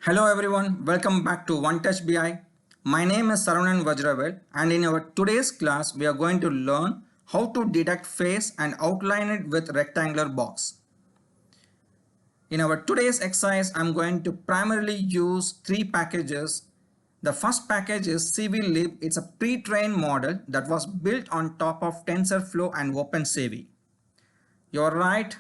Hello everyone, welcome back to One Touch BI. My name is Saravanan Vajravel and in our today's class we are going to learn how to detect face and outline it with rectangular box. In our today's exercise, I'm going to primarily use three packages. The first package is CVLib. It's a pre-trained model that was built on top of TensorFlow and OpenCV. You're right.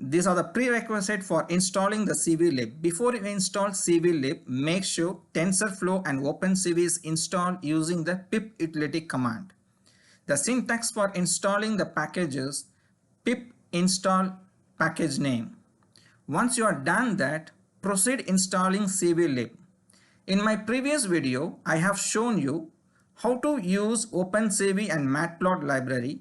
These are the prerequisites for installing the CVLib. Before you install CVLib, make sure TensorFlow and OpenCV is installed using the pip utility command. The syntax for installing the package is pip install package name. Once you are done that, proceed installing CVLib. In my previous video, I have shown you how to use OpenCV and Matplot library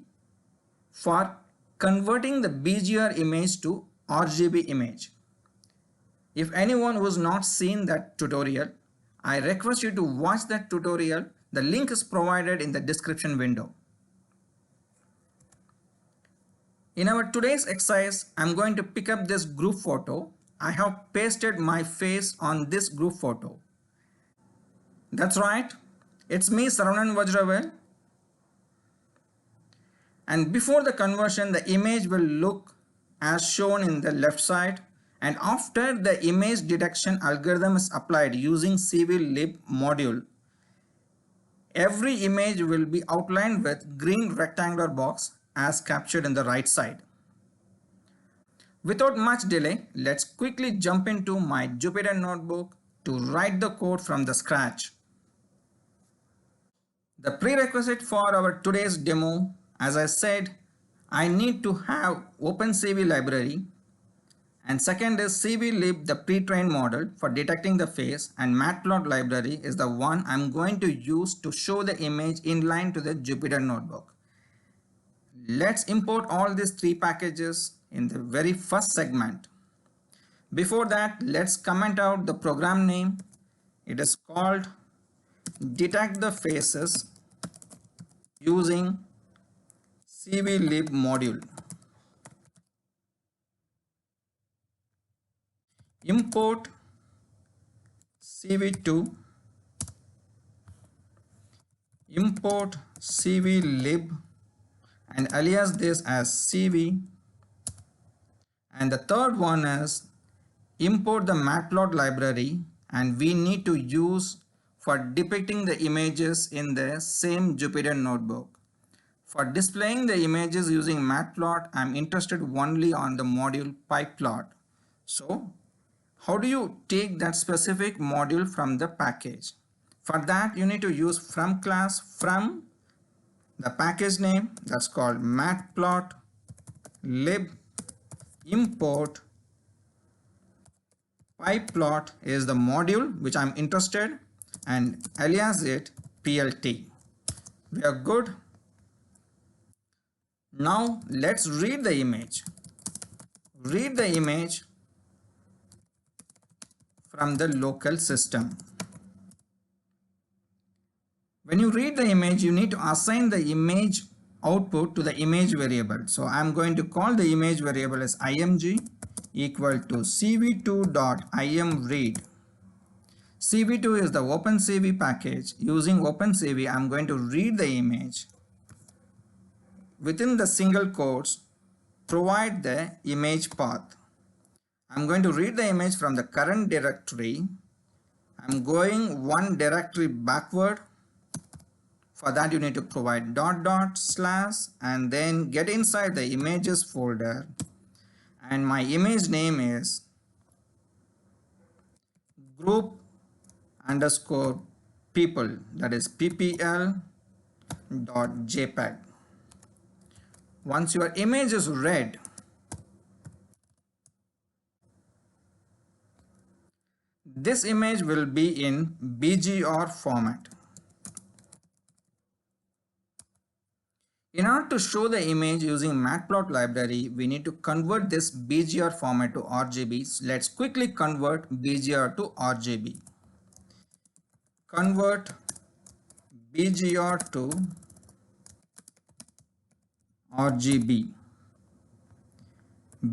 for converting the BGR image to RGB image. If anyone who has not seen that tutorial, I request you to watch that tutorial. The link is provided in the description window. In our today's exercise, I'm going to pick up this group photo. I have pasted my face on this group photo. That's right, it's me, Saravanan Vajravel. And before the conversion, the image will look as shown in the left side. And after the image detection algorithm is applied using CVLib module, every image will be outlined with green rectangular box as captured in the right side. Without much delay, let's quickly jump into my Jupyter notebook to write the code from the scratch. The prerequisite for our today's demo, as I said, I need to have OpenCV library, and second is CVLib, the pre-trained model for detecting the face, and Matplot library is the one I'm going to use to show the image inline to the Jupyter notebook. Let's import all these three packages in the very first segment. Before that, let's comment out the program name. It is called detect the faces using CVLib module. Import CV2, import CVLib and alias this as CV, and the third one is import the Matplot library, and we need to use for depicting the images in the same Jupyter notebook. For displaying the images using Matplot, I'm interested only on the module PyPlot. So how do you take that specific module from the package? For that, you need to use from class from the package name that's called matplotlib import pyplot is the module which I'm interested, and alias it plt. We are good. Now let's read the image. Read the image from the local system. When you read the image, you need to assign the image output to the image variable. So I'm going to call the image variable as img equal to cv2.imread. cv2 is the OpenCV package. Using OpenCV, I'm going to read the image. Within the single quotes, provide the image path. I'm going to read the image from the current directory. I'm going one directory backward. For that, you need to provide .. and then get inside the images folder, and my image name is group_people, that is ppl.jpg. Once your image is read, this image will be in BGR format. In order to show the image using Matplot library, we need to convert this BGR format to RGB. So let's quickly convert BGR to RGB. Convert BGR to RGB.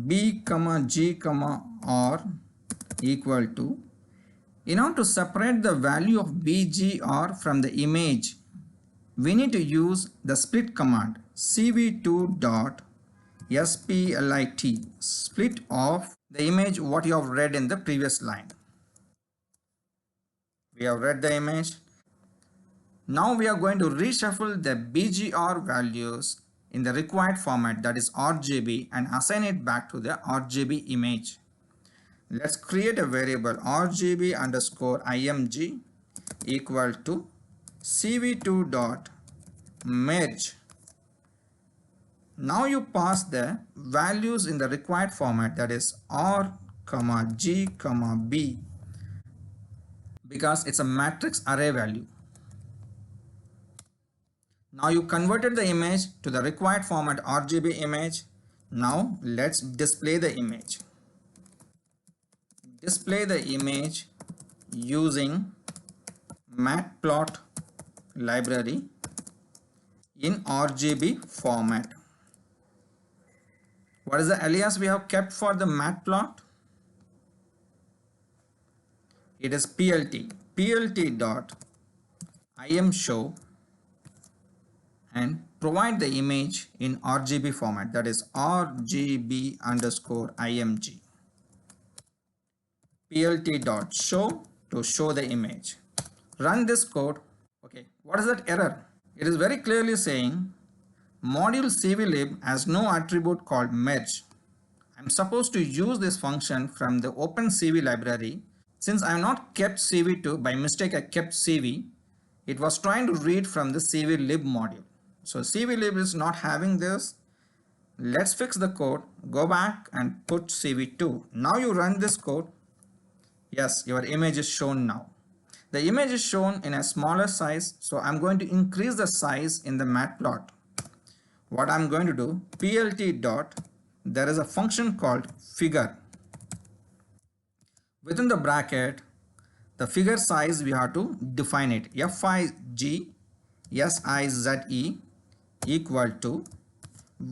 B, G, R equal to In order to separate the value of BGR from the image, we need to use the split command cv2.split, split of the image what you have read in the previous line. We have read the image. Now we are going to reshuffle the BGR values in the required format, that is RGB, and assign it back to the RGB image. Let's create a variable RGB underscore img equal to cv2.merge. Now you pass the values in the required format, that is R, G, B, because it's a matrix array value. Now you converted the image to the required format RGB image. Now let's display the image. Display the image using matplot library in RGB format. What is the alias we have kept for the matplot? It is plt plt.imshow, and provide the image in RGB format, that is RGB underscore img. plt.show to show the image. Run this code. Okay, what is that error? It is very clearly saying module cvlib has no attribute called merge. I'm supposed to use this function from the OpenCV library. Since I have not kept cv2, by mistake I kept cv, it was trying to read from the cvlib module. So cvlib is not having this. Let's fix the code. Go back and put cv2. Now you run this code. Yes, your image is shown now. The image is shown in a smaller size, so I'm going to increase the size in the matplot. What I'm going to do, plt dot, there is a function called figure. Within the bracket, the figure size we have to define it. fig size equal to,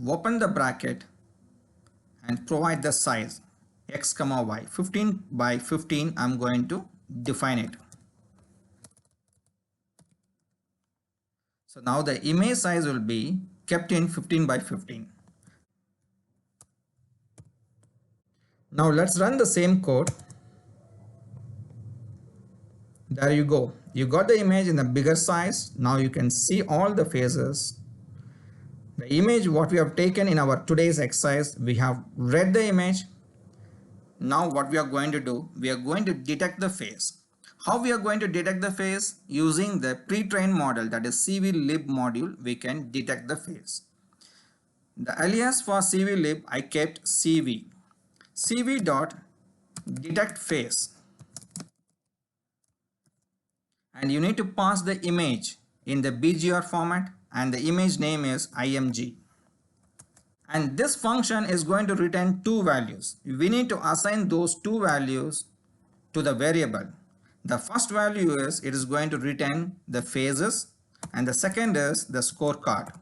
open the bracket and provide the size x comma y. 15 by 15 I'm going to define it. So now the image size will be kept in 15 by 15. Now let's run the same code. There you go. You got the image in a bigger size. Now you can see all the faces. The image what we have taken in our today's exercise, we have read the image. Now what we are going to do, we are going to detect the face. How we are going to detect the face? Using the pre-trained model, that is cvlib module, we can detect the face. The alias for cvlib I kept cv dot detect face, and you need to pass the image in the BGR format, and the image name is img. And this function is going to return two values. We need to assign those two values to the variable. The first value is, it is going to return the faces, and the second is the scorecard,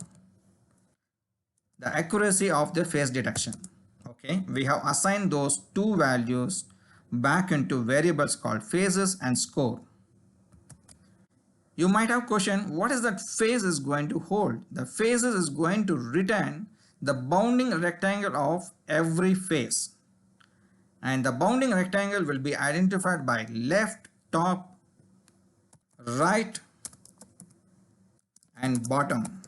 the accuracy of the face detection. Okay, we have assigned those two values back into variables called faces and score. You might have questioned, what is that face is going to hold? The faces is going to return the bounding rectangle of every face, and the bounding rectangle will be identified by left, top, right, and bottom.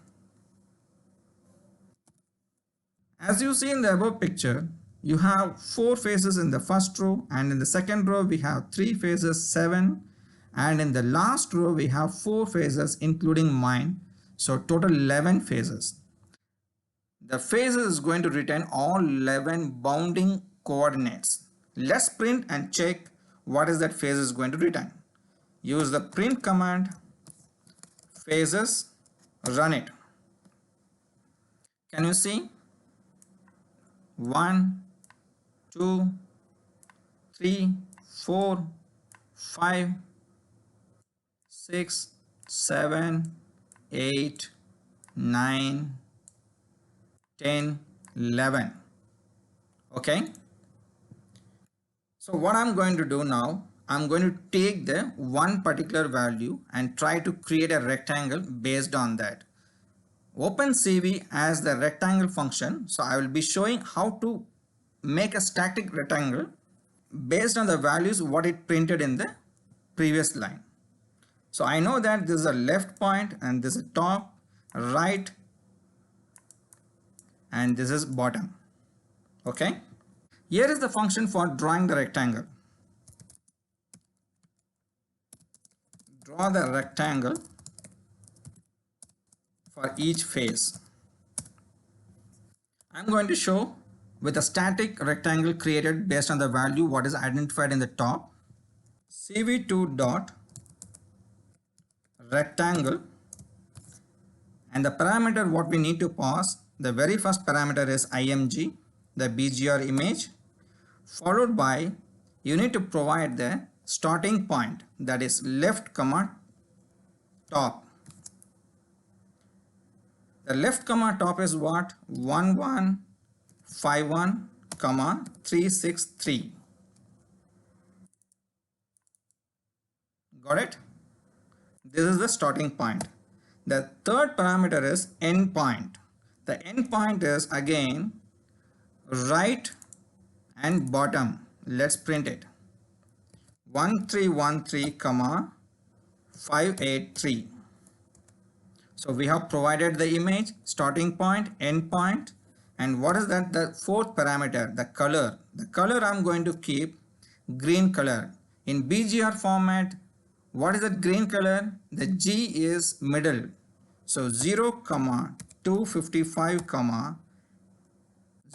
As you see in the above picture, you have 4 faces in the first row, and in the second row we have 3 faces, 7, and in the last row we have 4 faces including mine, so total 11 faces. The faces is going to return all 11 bounding coordinates. Let's print and check what is that phase is going to return. Use the print command, phases, run it. Can you see? 1, 2, 3, 4, 5, 6, 7, 8, 9, 10, 11. Okay. So what I'm going to do now, I'm going to take the one particular value and try to create a rectangle based on that. Open CV as the rectangle function. So I will be showing how to make a static rectangle based on the values what it printed in the previous line. So I know that this is a left point and this is top, right, and this is bottom. Okay. Here is the function for drawing the rectangle. Draw the rectangle for each face. I'm going to show with a static rectangle created based on the value what is identified in the top. CV2 dot rectangle, and the parameter what we need to pass, the very first parameter is img, the BGR image, followed by you need to provide the starting point, that is left comma top. The left comma top is what? 1151 comma 363. Got it? This is the starting point. The third parameter is end point. The end point is again right and bottom. Let's print it. 1313 comma 583. So we have provided the image, starting point, end point, and what is that? The fourth parameter, the color. The color I'm going to keep green color. In BGR format, what is that green color? The G is middle. So 0 comma 255 comma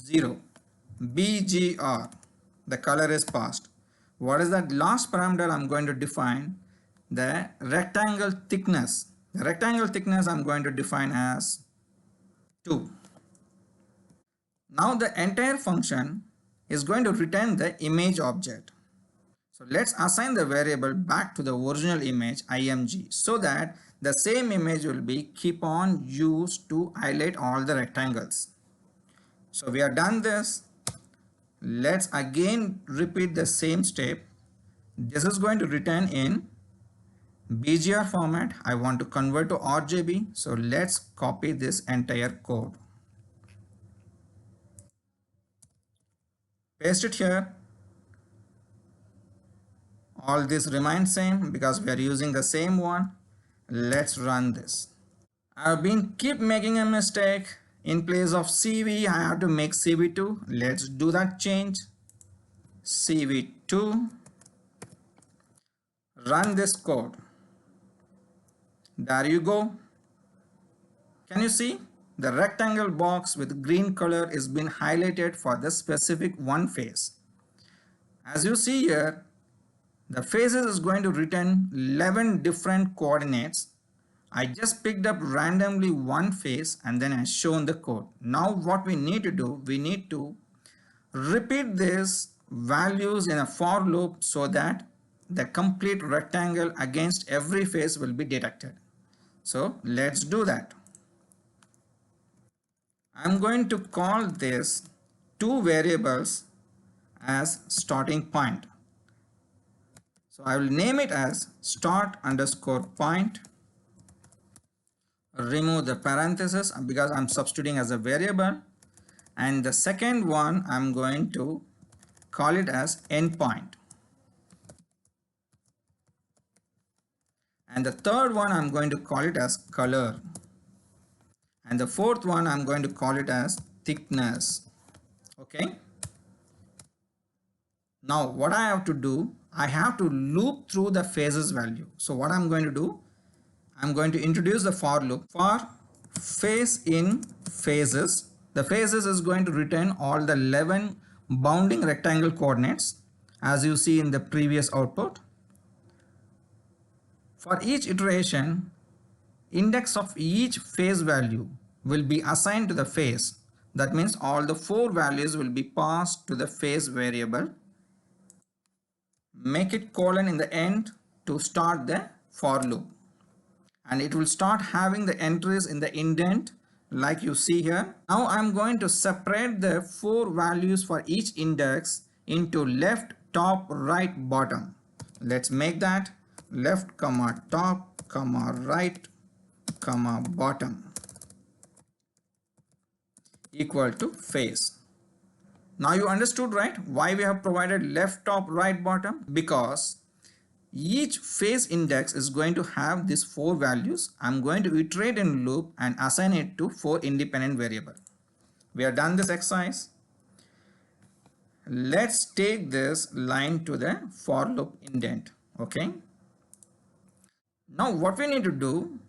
0. BGR. The color is passed. What is that last parameter I'm going to define? The rectangle thickness. The rectangle thickness I'm going to define as 2. Now the entire function is going to return the image object. So let's assign the variable back to the original image img so that the same image will be keep on used to highlight all the rectangles. So we have done this. Let's again repeat the same step. This is going to return in BGR format. I want to convert to RGB. So let's copy this entire code. Paste it here. All this remains same because we are using the same one. Let's run this. I've been keep making a mistake. In place of CV, I have to make CV2. Let's do that change. CV2. Run this code. There you go. Can you see? The rectangle box with green color is been highlighted for the specific one face. As you see here, the faces is going to return 11 different coordinates. I just picked up randomly one face and then I shown the code. Now what we need to do, we need to repeat these values in a for loop so that the complete rectangle against every face will be detected. So let's do that. I'm going to call this two variables as starting point. So I will name it as start underscore point. Remove the parenthesis because I'm substituting as a variable, and the second one I'm going to call it as endpoint, and the third one I'm going to call it as color, and the fourth one I'm going to call it as thickness. Okay, now what I have to do, I have to loop through the phases value. So what I'm going to do, I'm going to introduce the for loop for face in phases. The phases is going to return all the 11 bounding rectangle coordinates as you see in the previous output. For each iteration, index of each phase value will be assigned to the phase. That means all the 4 values will be passed to the phase variable. Make it colon in the end to start the for loop. And it will start having the entries in the indent like you see here. Now I'm going to separate the 4 values for each index into left, top, right, bottom. Let's make that left comma top comma right comma bottom equal to face. Now you understood, right, why we have provided left top right bottom? Because each face index is going to have these 4 values. I'm going to iterate in loop and assign it to 4 independent variables. We have done this exercise. Let's take this line to the for loop indent. Okay. Now what we need to do,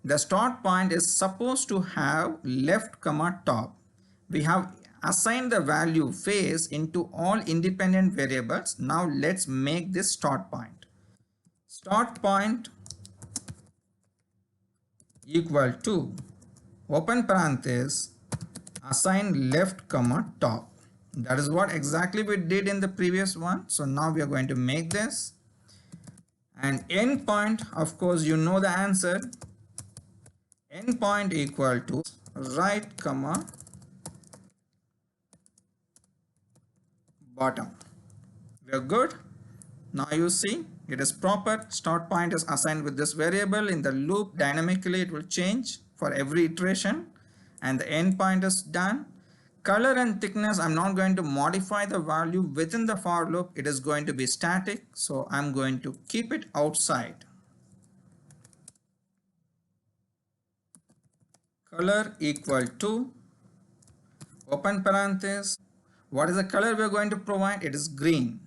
the start point is supposed to have left comma top. We have assigned the value face into all independent variables. Now let's make this start point. Start point equal to open parenthesis assign left comma top. That is what exactly we did in the previous one. So now we are going to make this. And endpoint, of course, you know the answer. Endpoint equal to right comma bottom. We are good. Now you see it is proper. Start point is assigned with this variable. In the loop, dynamically it will change for every iteration, and the endpoint is done. Color and thickness, I'm not going to modify the value within the for loop. It is going to be static, so I'm going to keep it outside. Color equal to open parenthesis. What is the color we are going to provide? It is green.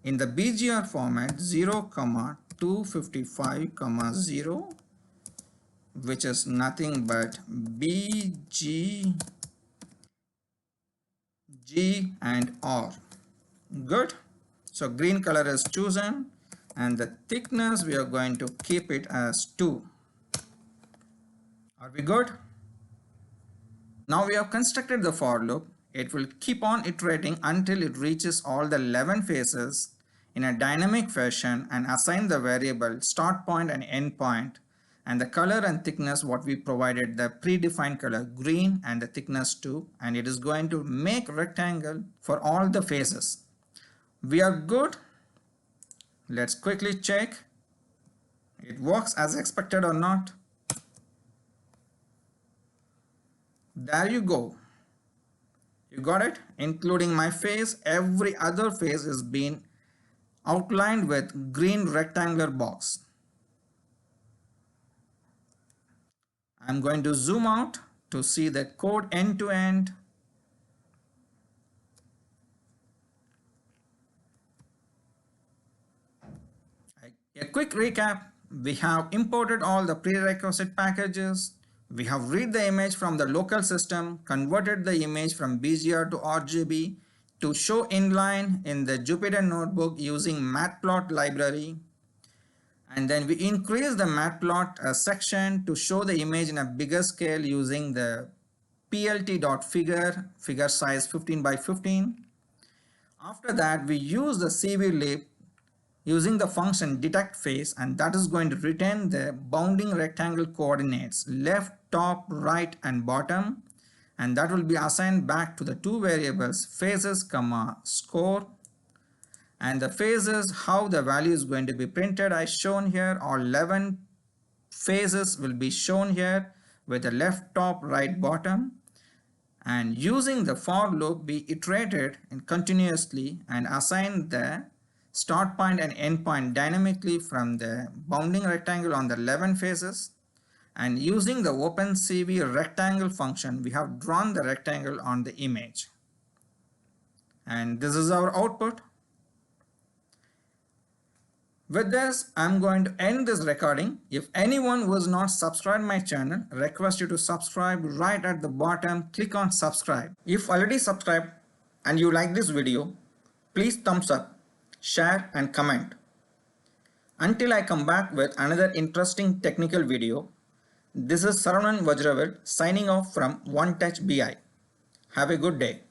In the BGR format 0,255,0, which is nothing but BG G and R. Good. So green color is chosen, and the thickness we are going to keep it as 2. Are we good? Now we have constructed the for loop. It will keep on iterating until it reaches all the 11 faces in a dynamic fashion and assign the variable start point and end point, and the color and thickness what we provided, the predefined color green and the thickness 2, and it is going to make rectangle for all the faces. We are good. Let's quickly check it works as expected or not. There you go. You got it? Including my face, every other face is being outlined with green rectangular box. I'm going to zoom out to see the code end to end. A quick recap. We have imported all the prerequisite packages. We have read the image from the local system, converted the image from BGR to RGB to show inline in the Jupyter Notebook using Matplot library. And then we increase the Matplot section to show the image in a bigger scale using the plt.figure, figure size 15 by 15. After that, we use the cvlib using the function detect face, and that is going to return the bounding rectangle coordinates left, top, right and bottom, and that will be assigned back to the 2 variables faces comma score. And the phases, how the value is going to be printed, I shown here. All 11 phases will be shown here with the left top right bottom, and using the for loop we iterated and continuously and assigned the start point and end point dynamically from the bounding rectangle on the 11 faces, and using the OpenCV rectangle function we have drawn the rectangle on the image, and this is our output. With this, I'm going to end this recording. If anyone was not subscribed my channel, request you to subscribe right at the bottom. Click on subscribe. If already subscribed and you like this video, please thumbs up, share and comment. Until I come back with another interesting technical video, this is Saravanan Vajravel signing off from OneTouch BI. Have a good day.